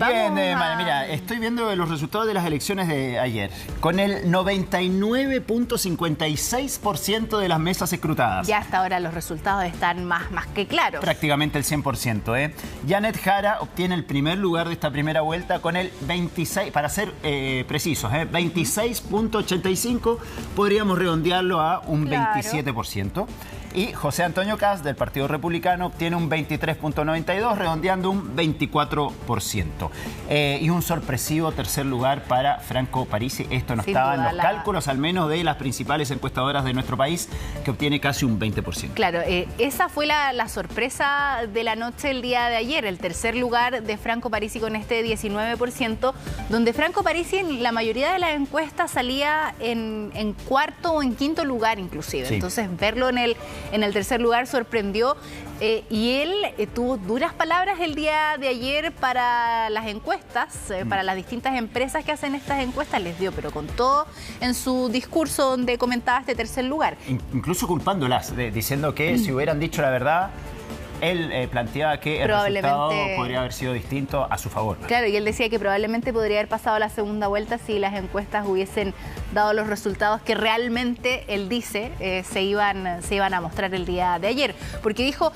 Bien, mira, estoy viendo los resultados de las elecciones de ayer. Con el 99.56% de las mesas escrutadas. Ya hasta ahora los resultados están más que claros. Prácticamente el 100%, ¿eh? Janet Jara obtiene el primer lugar de esta primera vuelta con el 26, para ser precisos, 26.85, podríamos redondearlo a un 27%. Y José Antonio Kast, del Partido Republicano, obtiene un 23.92, redondeando un 24%. Y un sorpresivo tercer lugar para Franco Parisi. Esto no estaba en los cálculos, al menos de las principales encuestadoras de nuestro país, que obtiene casi un 20%. Claro, esa fue la sorpresa de la noche el día de ayer, el tercer lugar de Franco Parisi con este 19%, donde Franco Parisi en la mayoría de las encuestas salía en cuarto o en quinto lugar inclusive. Sí. Entonces verlo en el tercer lugar sorprendió y él tuvo duras palabras el día de ayer para las encuestas, para las distintas empresas que hacen estas encuestas, les dio, pero con todo en su discurso donde comentaba este tercer lugar. Incluso culpándolas, diciendo que si hubieran dicho la verdad, él planteaba que el resultado podría haber sido distinto a su favor. Claro, y él decía que probablemente podría haber pasado la segunda vuelta si las encuestas hubiesen dado los resultados que realmente él dice se iban a mostrar el día de ayer. Porque dijo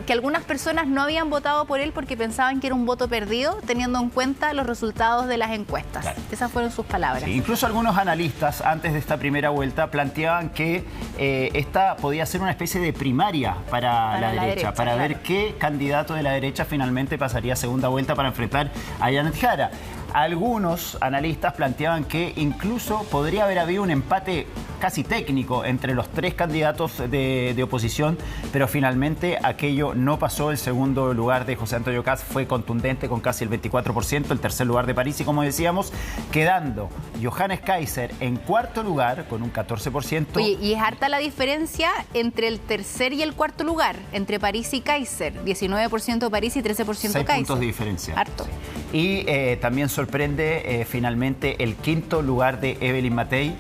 que algunas personas no habían votado por él porque pensaban que era un voto perdido, teniendo en cuenta los resultados de las encuestas. Claro. Esas fueron sus palabras. Sí, incluso algunos analistas, antes de esta primera vuelta, planteaban que esta podía ser una especie de primaria para la derecha, para ver qué candidato de la derecha finalmente pasaría a segunda vuelta para enfrentar a Janet Jara. Algunos analistas planteaban que incluso podría haber habido un empate casi técnico entre los tres candidatos de oposición, pero finalmente aquello no pasó. El segundo lugar de José Antonio Kast fue contundente con casi el 24%, el tercer lugar de Parisi, como decíamos, quedando Johannes Kaiser en cuarto lugar con un 14%. Oye, y es harta la diferencia entre el tercer y el cuarto lugar, entre Parisi y Kaiser, 19% Parisi y 13% Kaiser. 6 puntos de diferencia. Harto. Y también sorprende finalmente el quinto lugar de Evelyn Matei,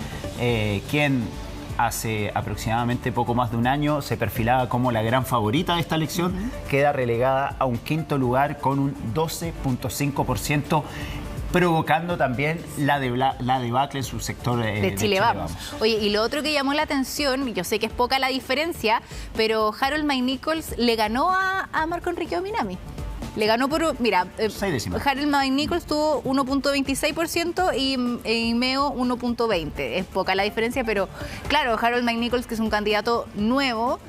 quien hace aproximadamente poco más de un año se perfilaba como la gran favorita de esta elección, queda relegada a un quinto lugar con un 12.5%, provocando también la debacle en su sector de Chile Vamos. Oye, y lo otro que llamó la atención, yo sé que es poca la diferencia, pero Harold McNichols le ganó a Marco Enrique Ominami. Le ganó por, mira, Harold McNichols tuvo 1.26% y Meo 1.20%. Es poca la diferencia, pero claro, Harold McNichols, que es un candidato nuevo,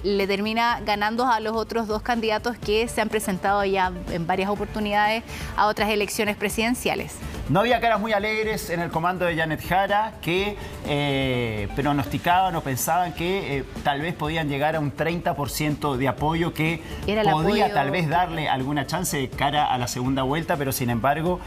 le termina ganando a los otros dos candidatos que se han presentado ya en varias oportunidades a otras elecciones presidenciales. No había caras muy alegres en el comando de Janet Jara que pronosticaban o pensaban que tal vez podían llegar a un 30% de apoyo que podía tal vez darle alguna chance de cara a la segunda vuelta, pero sin embargo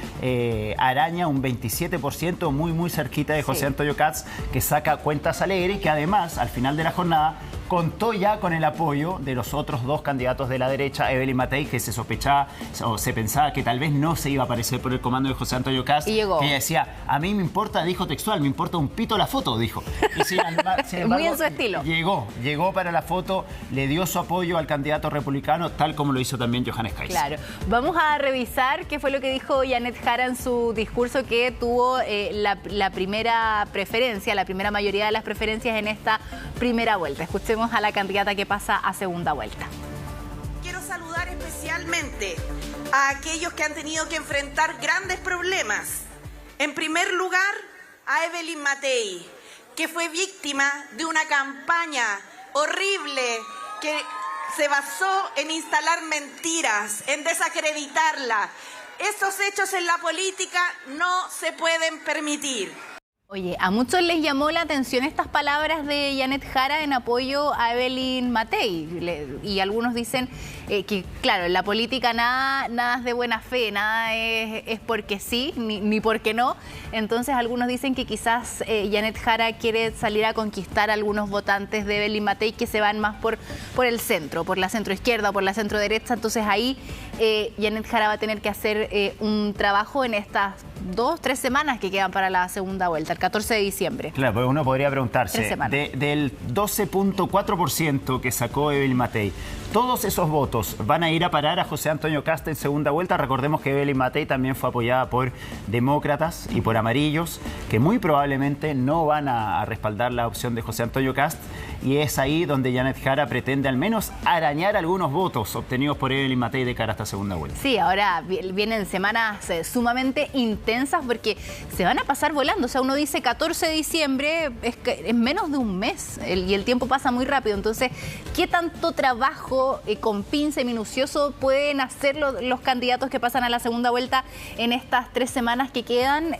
araña un 27%, muy cerquita de José Antonio Kast, que saca cuentas alegres y que además al final de la jornada contó ya con el apoyo de los otros dos candidatos de la derecha, Evelyn Matei, que se sospechaba o se pensaba que tal vez no se iba a aparecer por el comando de José Antonio Kast. Y llegó. Que ella decía, a mí me importa, dijo textual, me importa un pito la foto, dijo. Y sin embargo, muy en su estilo. Llegó para la foto, le dio su apoyo al candidato republicano, tal como lo hizo también Johannes Kaiser. Claro. Vamos a revisar qué fue lo que dijo Janet Jara en su discurso, que tuvo la primera preferencia, la primera mayoría de las preferencias en esta primera vuelta. Escuchemos a la candidata que pasa a segunda vuelta. Quiero saludar especialmente a aquellos que han tenido que enfrentar grandes problemas. En primer lugar, a Evelyn Matei, que fue víctima de una campaña horrible que se basó en instalar mentiras, en desacreditarla. Estos hechos en la política no se pueden permitir. Oye, a muchos les llamó la atención estas palabras de Janet Jara en apoyo a Evelyn Matei. Y algunos dicen que, claro, en la política nada es de buena fe, nada es porque sí, ni porque no. Entonces algunos dicen que quizás Janet Jara quiere salir a conquistar a algunos votantes de Evelyn Matei que se van más por el centro, por la centroizquierda o por la centroderecha. Entonces ahí Janet Jara va a tener que hacer un trabajo en estas 2-3 semanas que quedan para la segunda vuelta, el 14 de diciembre. Claro, pues uno podría preguntarse, del 12.4% que sacó Evelyn Matei, ¿todos esos votos van a ir a parar a José Antonio Kast en segunda vuelta? Recordemos que Evelyn Matei también fue apoyada por demócratas y por amarillos, que muy probablemente no van a respaldar la opción de José Antonio Kast, y es ahí donde Janet Jara pretende al menos arañar algunos votos obtenidos por Evelyn Matei de cara a esta segunda vuelta. Sí, ahora vienen semanas sumamente intensas porque se van a pasar volando. O sea, uno dice 14 de diciembre, es menos de un mes y el tiempo pasa muy rápido. Entonces, ¿qué tanto trabajo con pinza y minucioso pueden hacer los candidatos que pasan a la segunda vuelta en estas 3 semanas que quedan?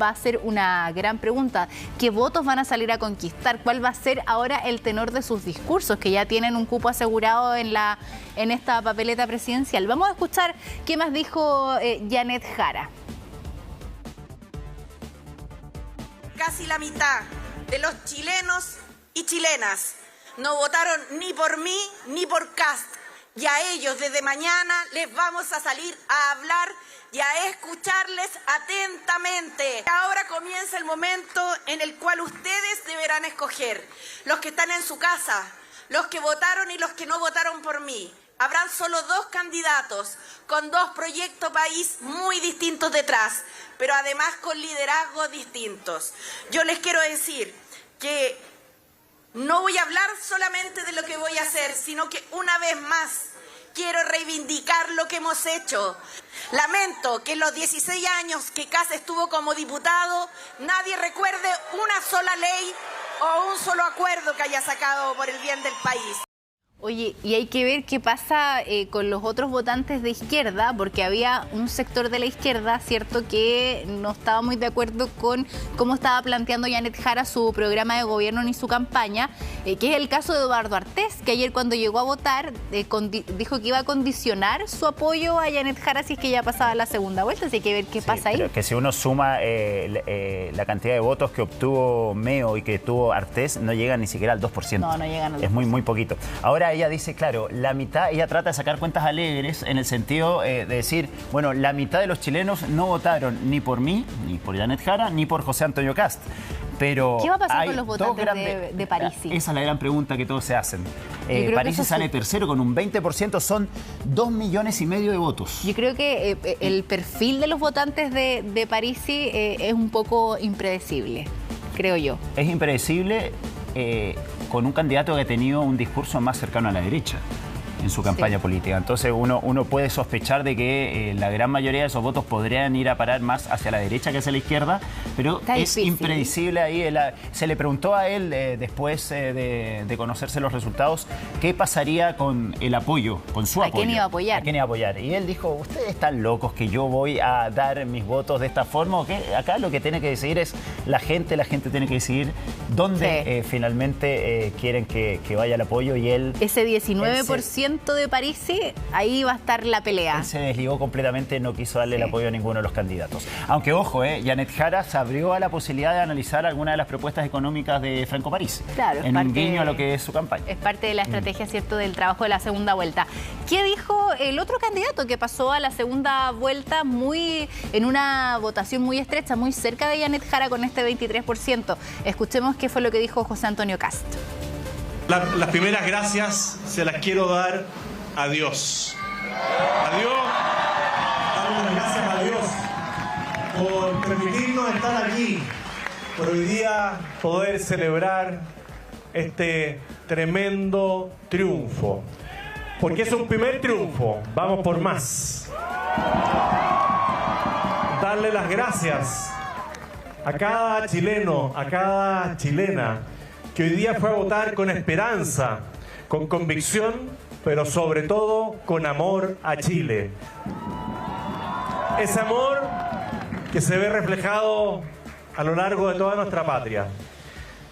Va a ser una gran pregunta. ¿Qué votos van a salir a conquistar? ¿Cuál va a ser ahora el tenor de sus discursos, que ya tienen un cupo asegurado en esta papeleta presidencial? Vamos a escuchar qué más dijo Janet Jara. Casi la mitad de los chilenos y chilenas no votaron ni por mí ni por Kast. Y a ellos desde mañana les vamos a salir a hablar y a escucharles atentamente. Ahora comienza el momento en el cual ustedes deberán escoger. Los que están en su casa, los que votaron y los que no votaron por mí. Habrán solo 2 candidatos con 2 proyectos país muy distintos detrás, pero además con liderazgos distintos. Yo les quiero decir que no voy a hablar solamente de lo que voy a hacer, sino que una vez más quiero reivindicar lo que hemos hecho. Lamento que en los 16 años que Kast estuvo como diputado, nadie recuerde una sola ley o un solo acuerdo que haya sacado por el bien del país. Oye, y hay que ver qué pasa con los otros votantes de izquierda, porque había un sector de la izquierda, cierto, que no estaba muy de acuerdo con cómo estaba planteando Janet Jara su programa de gobierno ni su campaña, que es el caso de Eduardo Artés, que ayer cuando llegó a votar dijo que iba a condicionar su apoyo a Janet Jara si es que ya pasaba la segunda vuelta, así hay que ver qué pasa ahí. Pero que si uno suma la cantidad de votos que obtuvo Meo y que tuvo Artés, no llega ni siquiera al 2%. No llegan al 2%. Es muy poquito. Ahora ella dice, claro, la mitad, ella trata de sacar cuentas alegres en el sentido de decir, bueno, la mitad de los chilenos no votaron ni por mí, ni por Janet Jara, ni por José Antonio Kast. Pero ¿qué va a pasar con los votantes de Parisi? Esa es la gran pregunta que todos se hacen. Parisi sale tercero con un 20%, son 2,5 millones de votos. Yo creo que el perfil de los votantes de Parisi es un poco impredecible, creo yo. Es impredecible con un candidato que ha tenido un discurso más cercano a la derecha en su campaña política. Entonces uno puede sospechar de que la gran mayoría de esos votos podrían ir a parar más hacia la derecha que hacia la izquierda, pero es impredecible ahí. Se le preguntó a él después de conocerse los resultados qué pasaría con el apoyo, con su apoyo. ¿A quién iba a apoyar? ¿A quién iba a apoyar? Y él dijo, ustedes están locos que yo voy a dar mis votos de esta forma, ¿o qué? Acá lo que tiene que decidir es la gente tiene que decidir dónde finalmente quieren que vaya el apoyo, y él... Ese 19% de Parisi, ahí va a estar la pelea. Él se desligó completamente, no quiso darle el apoyo a ninguno de los candidatos. Aunque, ojo, Janet Jara se abrió a la posibilidad de analizar algunas de las propuestas económicas de Franco Parisi. Claro, en un guiño a lo que es su campaña. Es parte de la estrategia, ¿cierto?, del trabajo de la segunda vuelta. ¿Qué dijo el otro candidato que pasó a la segunda vuelta en una votación muy estrecha, muy cerca de Janet Jara con este 23%? Escuchemos qué fue lo que dijo José Antonio Kast. Las primeras gracias se las quiero dar a Dios. A Dios, damos las gracias a Dios por permitirnos estar aquí, por hoy día poder celebrar este tremendo triunfo. Porque es un primer triunfo, vamos por más. Darle las gracias a cada chileno, a cada chilena que hoy día fue a votar con esperanza, con convicción, pero sobre todo con amor a Chile. Ese amor que se ve reflejado a lo largo de toda nuestra patria.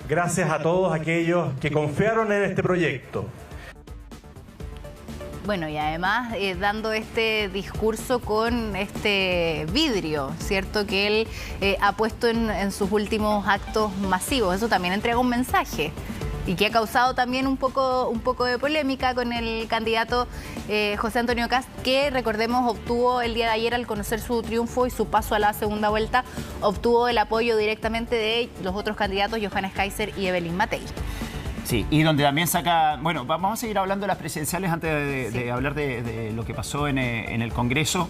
Gracias a todos aquellos que confiaron en este proyecto. Bueno, y además dando este discurso con este vidrio, ¿cierto?, que él ha puesto en sus últimos actos masivos. Eso también entrega un mensaje. y que ha causado también un poco de polémica con el candidato José Antonio Kast, que recordemos obtuvo el día de ayer, al conocer su triunfo y su paso a la segunda vuelta, obtuvo el apoyo directamente de los otros candidatos, Johannes Kaiser y Evelyn Matei. Sí, y donde también saca... Bueno, vamos a seguir hablando de las presidenciales antes de hablar de lo que pasó en el Congreso,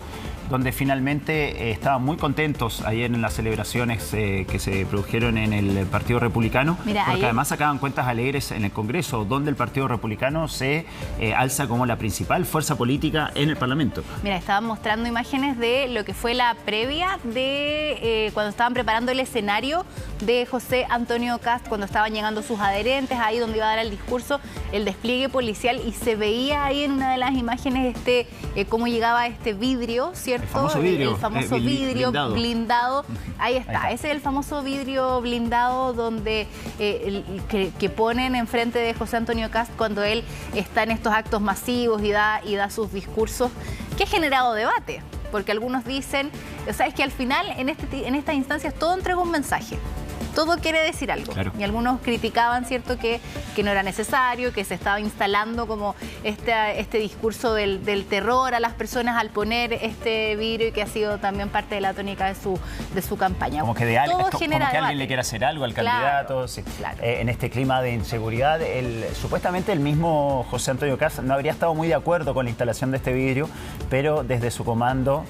donde finalmente estaban muy contentos ayer en las celebraciones que se produjeron en el Partido Republicano, porque además sacaban cuentas alegres en el Congreso, donde el Partido Republicano se alza como la principal fuerza política en el Parlamento. Mira, estaban mostrando imágenes de lo que fue la previa de cuando estaban preparando el escenario de José Antonio Kast, cuando estaban llegando sus adherentes, ahí donde iba a dar el discurso, el despliegue policial, y se veía ahí en una de las imágenes cómo llegaba este vidrio, ¿cierto? El famoso vidrio, el famoso vidrio blindado. Ahí está. Ese es el famoso vidrio blindado donde que ponen enfrente de José Antonio Kast cuando él está en estos actos masivos y da sus discursos, que ha generado debate, porque algunos dicen, o sea, es que al final en estas instancias todo entrega un mensaje. Todo quiere decir algo. Claro. Y algunos criticaban, ¿cierto?, que no era necesario, que se estaba instalando como este discurso del terror a las personas al poner este vidrio, y que ha sido también parte de la tónica de su campaña. Como que, alguien le quiere hacer algo al candidato. Sí. Claro. En este clima de inseguridad, supuestamente el mismo José Antonio Kast no habría estado muy de acuerdo con la instalación de este vidrio, pero desde su comando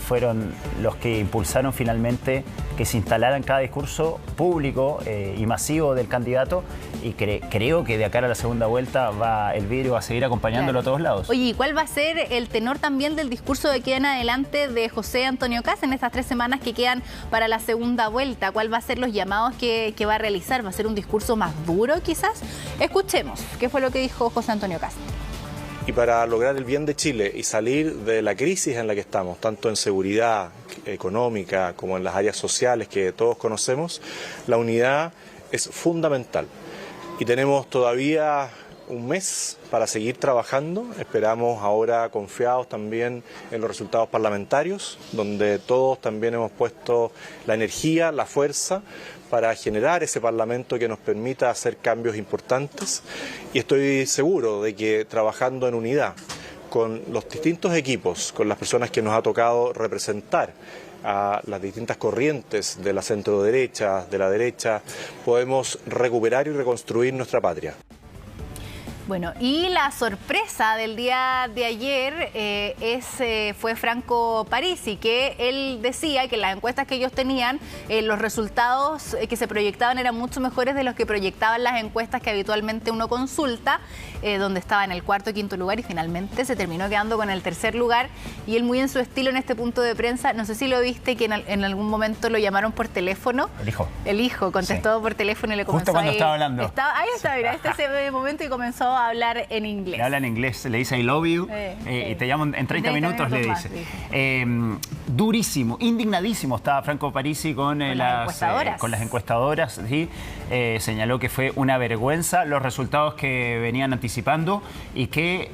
fueron los que impulsaron finalmente que se instalara en cada discurso público y masivo del candidato, y creo que de acá a la segunda vuelta el vidrio va a seguir acompañándolo a todos lados. Oye, ¿y cuál va a ser el tenor también del discurso de aquí en adelante de José Antonio Kast en estas 3 semanas que quedan para la segunda vuelta? ¿Cuál va a ser los llamados que va a realizar? ¿Va a ser un discurso más duro quizás? Escuchemos qué fue lo que dijo José Antonio Kast. Y para lograr el bien de Chile y salir de la crisis en la que estamos, tanto en seguridad económica como en las áreas sociales que todos conocemos, la unidad es fundamental. Y tenemos todavía un mes para seguir trabajando. Esperamos ahora confiados también en los resultados parlamentarios, donde todos también hemos puesto la energía, la fuerza para generar ese Parlamento que nos permita hacer cambios importantes, y estoy seguro de que trabajando en unidad con los distintos equipos, con las personas que nos ha tocado representar a las distintas corrientes de la centro-derecha, de la derecha, podemos recuperar y reconstruir nuestra patria. Bueno, y la sorpresa del día de ayer fue Franco Parisi, que él decía que las encuestas que ellos tenían, los resultados que se proyectaban eran mucho mejores de los que proyectaban las encuestas que habitualmente uno consulta, donde estaba en el 4º y 5º lugar, y finalmente se terminó quedando con el 3er lugar. Y él, muy en su estilo en este punto de prensa, no sé si lo viste, que en algún momento lo llamaron por teléfono. El hijo contestó por teléfono y le comenzó. Justo cuando estaba hablando. Ahí está, mira, ese momento, y comenzó a hablar en inglés. Le habla en inglés, le dice I love you, y te llamo en 30 minutos, le dice. Durísimo, indignadísimo estaba Franco Parisi con las encuestadoras. ¿Sí? Señaló que fue una vergüenza los resultados que venían anticipando, y que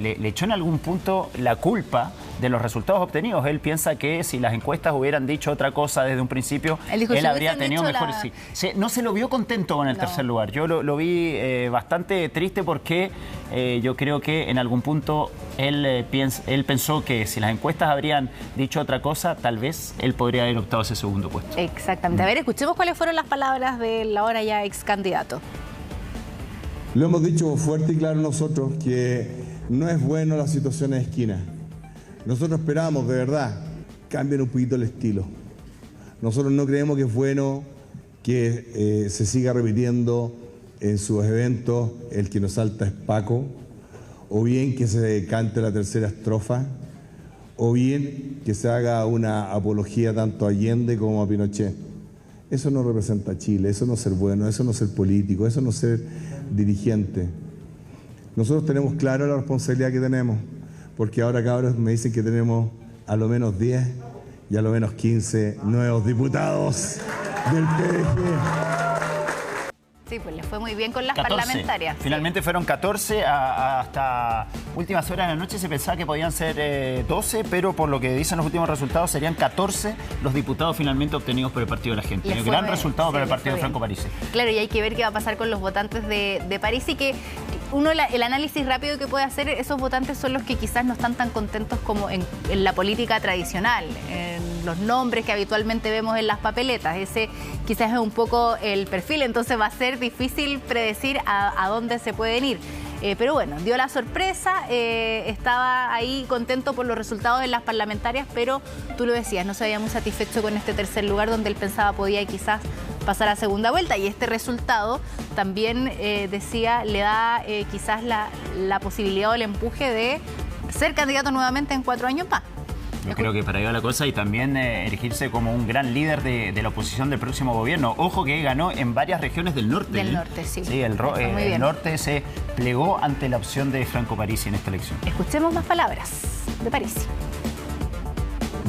le echó en algún punto la culpa de los resultados obtenidos. Él piensa que si las encuestas hubieran dicho otra cosa desde un principio, él habría tenido mejores... No se lo vio contento con el 3er lugar. Yo lo vi bastante triste, porque yo creo que en algún punto él pensó que si las encuestas habrían dicho otra cosa, tal vez él podría haber optado ese segundo puesto. Exactamente. A ver, escuchemos cuáles fueron las palabras del ahora ya ex candidato. Lo hemos dicho fuerte y claro nosotros, que no es bueno la situación de esquina. Nosotros esperamos, de verdad, cambien un poquito el estilo. Nosotros no creemos que es bueno que se siga repitiendo en sus eventos el que nos salta es Paco, o bien que se cante la 3ª estrofa, o bien que se haga una apología tanto a Allende como a Pinochet. Eso no representa a Chile, eso no es ser bueno, eso no es ser político, eso no es ser dirigente. Nosotros tenemos claro la responsabilidad que tenemos, porque ahora, cabros, me dicen que tenemos a lo menos 10 y a lo menos 15 nuevos diputados del PDG. Sí, pues le fue muy bien con las 14. parlamentarias. Finalmente fueron 14, hasta últimas horas de la noche se pensaba que podían ser 12, pero por lo que dicen los últimos resultados serían 14 los diputados finalmente obtenidos por el Partido de la Gente. Un gran resultado para el partido de Franco Parisi. Claro, y hay que ver qué va a pasar con los votantes de Parisi, que el análisis rápido que puede hacer, esos votantes son los que quizás no están tan contentos como en la política tradicional, en los nombres que habitualmente vemos en las papeletas. Ese quizás es un poco el perfil, entonces va a ser difícil predecir a dónde se pueden ir. Pero bueno, dio la sorpresa, estaba ahí contento por los resultados en las parlamentarias, pero tú lo decías, no se había muy satisfecho con este tercer lugar donde él pensaba podía quizás pasar a segunda vuelta, y este resultado también, decía, le da quizás la posibilidad o el empuje de ser candidato nuevamente en 4 años más. Yo creo que para ahí va la cosa, y también erigirse como un gran líder de la oposición del próximo gobierno. Ojo que ganó en varias regiones del norte. Del norte, sí. Sí, el norte se plegó ante la opción de Franco Parisi en esta elección. Escuchemos más palabras de Parisi.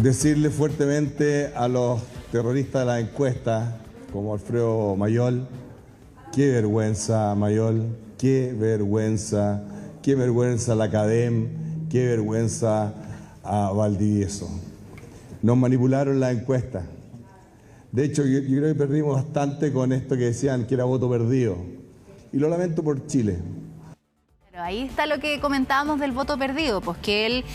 Decirle fuertemente a los terroristas de la encuesta, como Alfredo Mayol, qué vergüenza, Mayol, qué vergüenza la Academ, qué vergüenza a Valdivieso. Nos manipularon la encuesta. De hecho, yo creo que perdimos bastante con esto que decían que era voto perdido. Y lo lamento por Chile. Pero ahí está lo que comentábamos del voto perdido, pues que él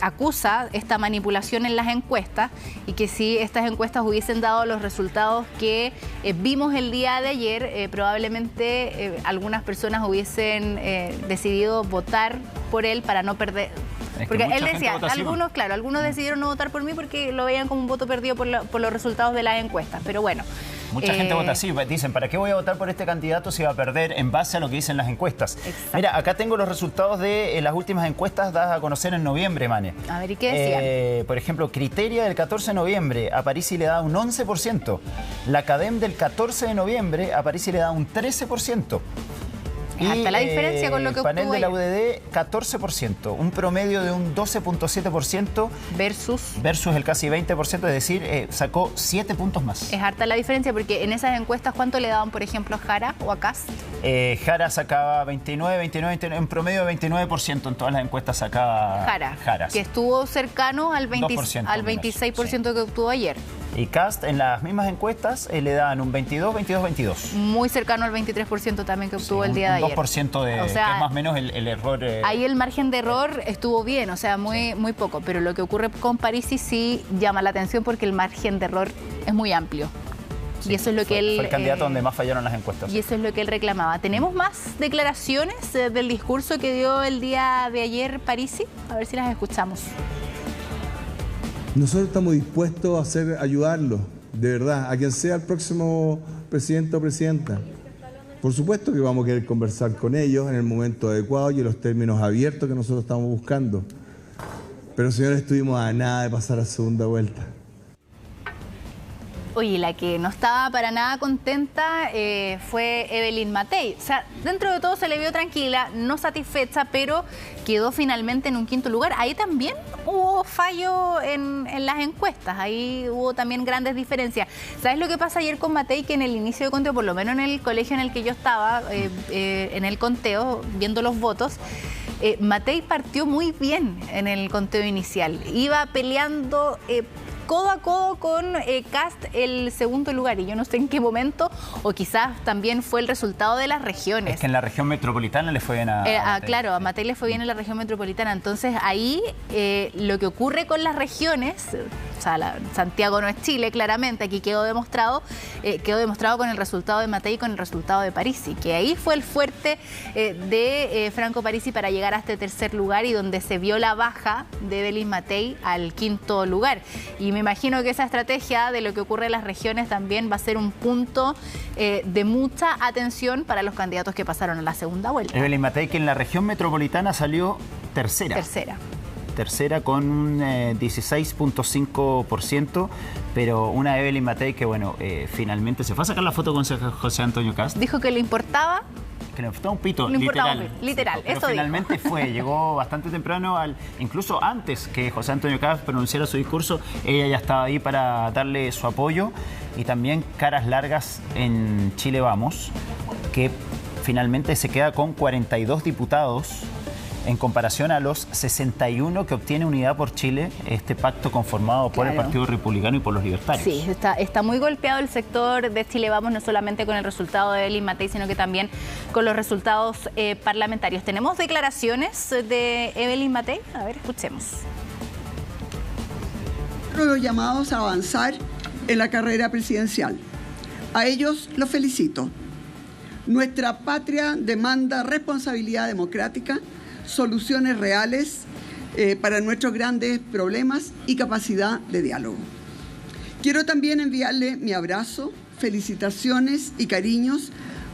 acusa esta manipulación en las encuestas, y que si estas encuestas hubiesen dado los resultados que vimos el día de ayer, probablemente algunas personas hubiesen decidido votar por él para no perder. Porque él decía, algunos decidieron no votar por mí porque lo veían como un voto perdido por los resultados de las encuestas, pero bueno. Mucha gente vota así, dicen, ¿para qué voy a votar por este candidato si va a perder en base a lo que dicen las encuestas? Exacto. Mira, acá tengo los resultados de las últimas encuestas dadas a conocer en noviembre, Mane. A ver, ¿y qué decían? Por ejemplo, Criteria del 14 de noviembre, a Parisi le da un 11%. La Academ del 14 de noviembre, a Parisi le da un 13%. Es hasta la diferencia con lo que el panel obtuvo de la ayer. UDD, 14%, un promedio de un 12.7% versus el casi 20%, es decir, sacó 7 puntos más. Es harta la diferencia, porque en esas encuestas, ¿cuánto le daban, por ejemplo, a Jara o a Kast? Jara sacaba 29, en promedio de 29%, en todas las encuestas sacaba Jara. Que estuvo cercano al 26% que obtuvo ayer. Y Kast en las mismas encuestas le dan un 22. Muy cercano al 23% también que obtuvo el día de ayer. 2% de, que es más o menos el error. Ahí el margen de error estuvo bien, o sea, muy poco. Pero lo que ocurre con Parisi sí llama la atención porque el margen de error es muy amplio. Sí, y eso es lo que él... Fue el candidato donde más fallaron las encuestas. Y eso es lo que él reclamaba. ¿Tenemos más declaraciones del discurso que dio el día de ayer Parisi? A ver si las escuchamos. Nosotros estamos dispuestos a ayudarlo, de verdad, a quien sea el próximo presidente o presidenta. Por supuesto que vamos a querer conversar con ellos en el momento adecuado y en los términos abiertos que nosotros estamos buscando. Pero, señores, estuvimos a nada de pasar a segunda vuelta. Oye, la que no estaba para nada contenta fue Evelyn Matei. O sea, dentro de todo se le vio tranquila, no satisfecha, pero quedó finalmente en un 5º lugar. Ahí también hubo fallo en las encuestas, ahí hubo también grandes diferencias. ¿Sabes lo que pasa ayer con Matei? Que en el inicio de conteo, por lo menos en el colegio en el que yo estaba, en el conteo, viendo los votos, Matei partió muy bien en el conteo inicial. Iba peleando codo a codo con Kast el segundo lugar, y yo no sé en qué momento, o quizás también fue el resultado de las regiones. Es que en la región metropolitana le fue bien a Matei. Claro, a Matei le fue bien en la región metropolitana. Entonces ahí lo que ocurre con las regiones, o sea, Santiago no es Chile, claramente, aquí quedó demostrado con el resultado de Matei y con el resultado de Parisi, que ahí fue el fuerte de Franco Parisi para llegar a este tercer lugar, y donde se vio la baja de Evelyn Matei al 5º lugar. Y me imagino que esa estrategia de lo que ocurre en las regiones también va a ser un punto de mucha atención para los candidatos que pasaron a la segunda vuelta. Evelyn Matei, que en la región metropolitana salió tercera con un 16.5%, pero una Evelyn Matei que, bueno, finalmente se fue a sacar la foto con José Antonio Kast. Dijo que le importaba... Que le importaba un pito, literal, pero eso finalmente dijo. Llegó bastante temprano, incluso antes que José Antonio Kast pronunciara su discurso, ella ya estaba ahí para darle su apoyo. Y también caras largas en Chile Vamos, que finalmente se queda con 42 diputados en comparación a los 61 que obtiene Unidad por Chile, este pacto conformado por el Partido Republicano y por los libertarios. Sí, está muy golpeado el sector de Chile Vamos, no solamente con el resultado de Evelyn Matei, sino que también con los resultados parlamentarios. ¿Tenemos declaraciones de Evelyn Matei? A ver, escuchemos. Los llamados a avanzar en la carrera presidencial. A ellos los felicito. Nuestra patria demanda responsabilidad democrática, soluciones reales para nuestros grandes problemas y capacidad de diálogo. Quiero también enviarle mi abrazo, felicitaciones y cariños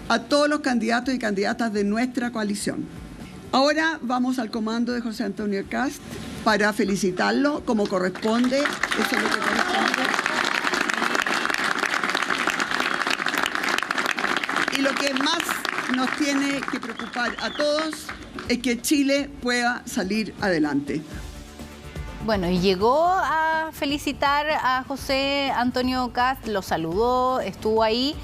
a todos los candidatos y candidatas de nuestra coalición. Ahora vamos al comando de José Antonio Kast para felicitarlo como corresponde. Eso es lo que corresponde. Y lo que más nos tiene que preocupar a todos es que Chile pueda salir adelante. Bueno, y llegó a felicitar a José Antonio Kast, lo saludó, estuvo ahí.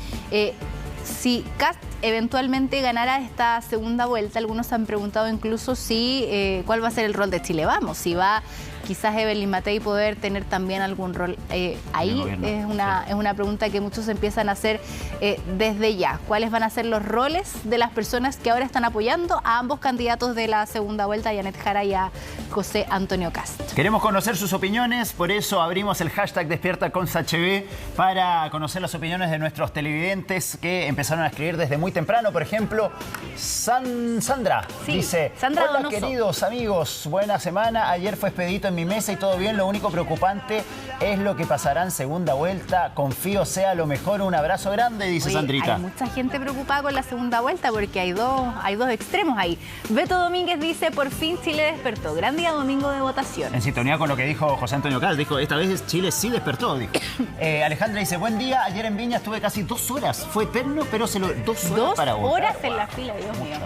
Si Kast eventualmente ganara esta segunda vuelta, algunos han preguntado incluso si cuál va a ser el rol de Chile Vamos, si va quizás Evelyn Matei poder tener también algún rol ahí. Es una pregunta que muchos empiezan a hacer desde ya. ¿Cuáles van a ser los roles de las personas que ahora están apoyando a ambos candidatos de la segunda vuelta, a Janet Jara y a José Antonio Kast? Queremos conocer sus opiniones, por eso abrimos el hashtag Despierta con SHB para conocer las opiniones de nuestros televidentes que empezaron a escribir desde muy temprano. Por ejemplo, Sandra dice: Sandra hola Donoso. Queridos amigos, buena semana. Ayer fue expedito en mi mesa y todo bien. Lo único preocupante es lo que pasará en segunda vuelta. Confío sea lo mejor. Un abrazo grande, dice Sandrita. Hay mucha gente preocupada con la segunda vuelta porque hay dos extremos ahí. Beto Domínguez dice: por fin Chile despertó. Gran día domingo de votación. En sintonía con lo que dijo José Antonio Kast, dijo: esta vez Chile sí despertó, dijo. Alejandra dice: buen día, ayer en Viña estuve casi 2 horas. Fue eterno, pero 2 horas para votar. 2 horas en la fila, Dios mío.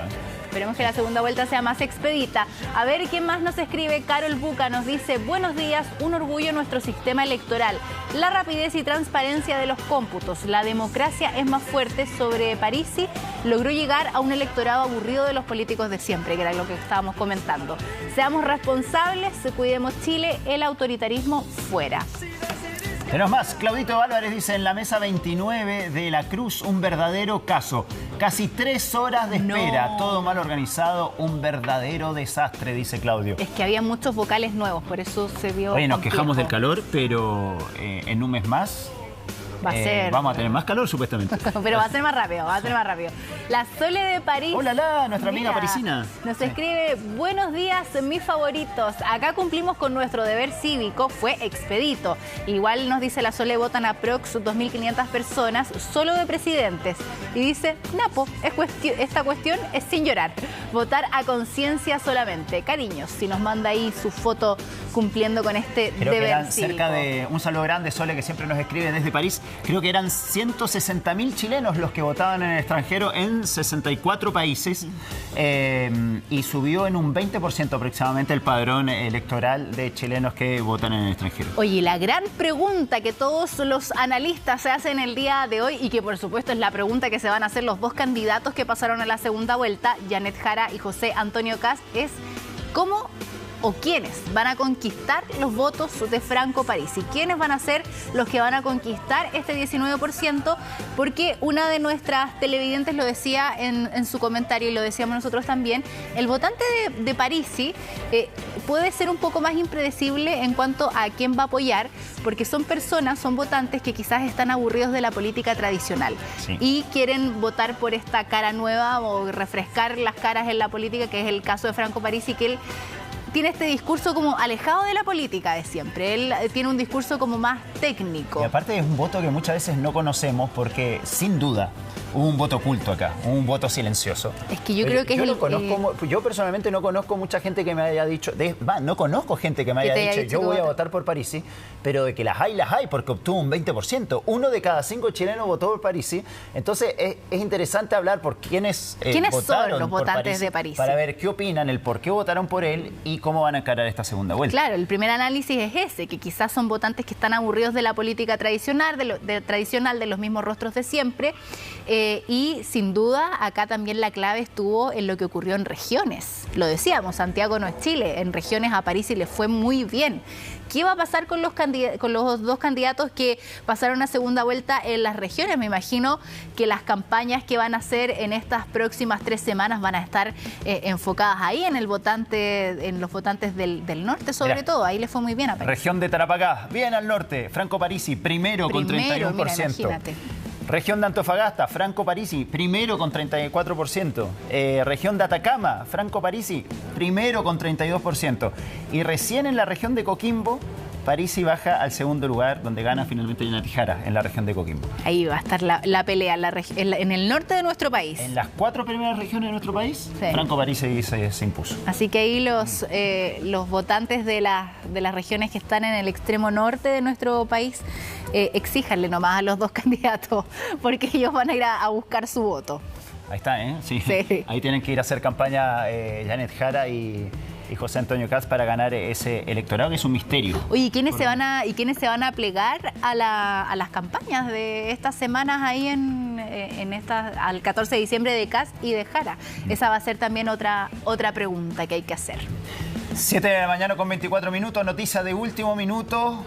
Esperemos que la segunda vuelta sea más expedita. A ver, ¿quién más nos escribe? Carol Buca nos dice: buenos días, un orgullo nuestro sistema electoral. La rapidez y transparencia de los cómputos. La democracia es más fuerte. Sobre Parisi logró llegar a un electorado aburrido de los políticos de siempre, que era lo que estábamos comentando. Seamos responsables, cuidemos Chile, el autoritarismo fuera. Tenemos más. Claudito Álvarez dice: en la mesa 29 de la Cruz, un verdadero caso. Casi 3 horas de espera. Todo mal organizado. Un verdadero desastre, dice Claudio. Es que había muchos vocales nuevos, por eso se vio. Oye, nos complejo. quejamos del calor, pero en un mes más Va a ser. vamos a tener más calor, supuestamente. Pero va a ser más rápido, La Sole de París. Hola, nuestra amiga parisina. Nos escribe: buenos días, mis favoritos. Acá cumplimos con nuestro deber cívico, fue expedito. Igual nos dice la Sole, votan a Prox 2.500 personas, solo de presidentes. Y dice: Napo, esta cuestión es sin llorar. Votar a conciencia solamente. Cariños, si nos manda ahí su foto cumpliendo con este Creo deber que eran cívico. cerca de un saludo grande, Sole, que siempre nos escribe desde París. Creo que eran 160.000 chilenos los que votaban en el extranjero en 64 países y subió en un 20% aproximadamente el padrón electoral de chilenos que votan en el extranjero. Oye, la gran pregunta que todos los analistas se hacen el día de hoy y que por supuesto es la pregunta que se van a hacer los dos candidatos que pasaron a la segunda vuelta, Janet Jara y José Antonio Kast, es ¿cómo o quiénes van a conquistar los votos de Franco Parisi? ¿Quiénes van a ser los que van a conquistar este 19%? Porque una de nuestras televidentes lo decía en su comentario y lo decíamos nosotros también, el votante de Parisi puede ser un poco más impredecible en cuanto a quién va a apoyar, porque son votantes que quizás están aburridos de la política tradicional y quieren votar por esta cara nueva o refrescar las caras en la política, que es el caso de Franco Parisi, que él tiene este discurso como alejado de la política de siempre. Él tiene un discurso como más técnico. Y aparte es un voto que muchas veces no conocemos porque, sin duda, hubo un voto oculto acá, hubo un voto silencioso. Es que yo creo que yo personalmente no conozco mucha gente que me haya dicho, no conozco gente que me haya dicho yo voy a votar por Parisi, pero de que las hay, porque obtuvo un 20%. 1 de cada 5 chilenos votó por Parisi. Entonces es interesante hablar por quiénes ¿Quiénes votaron son los por votantes Parisi, de Parisi? para ver qué opinan, el por qué votaron por él y cómo van a encarar esta segunda vuelta. Claro, el primer análisis es ese, que quizás son votantes que están aburridos de la política tradicional, de los mismos rostros de siempre, y sin duda acá también la clave estuvo en lo que ocurrió en regiones. Lo decíamos, Santiago no es Chile, en regiones a Parisi le fue muy bien. ¿Qué va a pasar con los dos candidatos que pasaron a segunda vuelta en las regiones? Me imagino que las campañas que van a hacer en estas próximas 3 semanas van a estar enfocadas ahí en los votantes del norte, sobre todo. Ahí le fue muy bien a Parisi. Región de Tarapacá, bien al norte, Franco Parisi, primero con 31%. Mira, imagínate. Región de Antofagasta, Franco Parisi, primero con 34%. Región de Atacama, Franco Parisi, primero con 32%. Y recién en la región de Coquimbo, Parisi baja al segundo lugar, donde gana finalmente Janet Jara, en la región de Coquimbo. Ahí va a estar la pelea en el norte de nuestro país. En las 4 primeras regiones de nuestro país, sí, Franco Parisi se impuso. Así que ahí los votantes de las regiones que están en el extremo norte de nuestro país, exíjanle nomás a los dos candidatos, porque ellos van a ir a buscar su voto. Ahí está, ¿eh? Sí. Ahí tienen que ir a hacer campaña Janet Jara y José Antonio Kast para ganar ese electorado, que es un misterio. Oye, ¿quiénes se van a plegar a las campañas de estas semanas ahí al 14 de diciembre de Kast y de Jara? Esa va a ser también otra pregunta que hay que hacer. 7 de la mañana con 24 minutos, noticia de último minuto.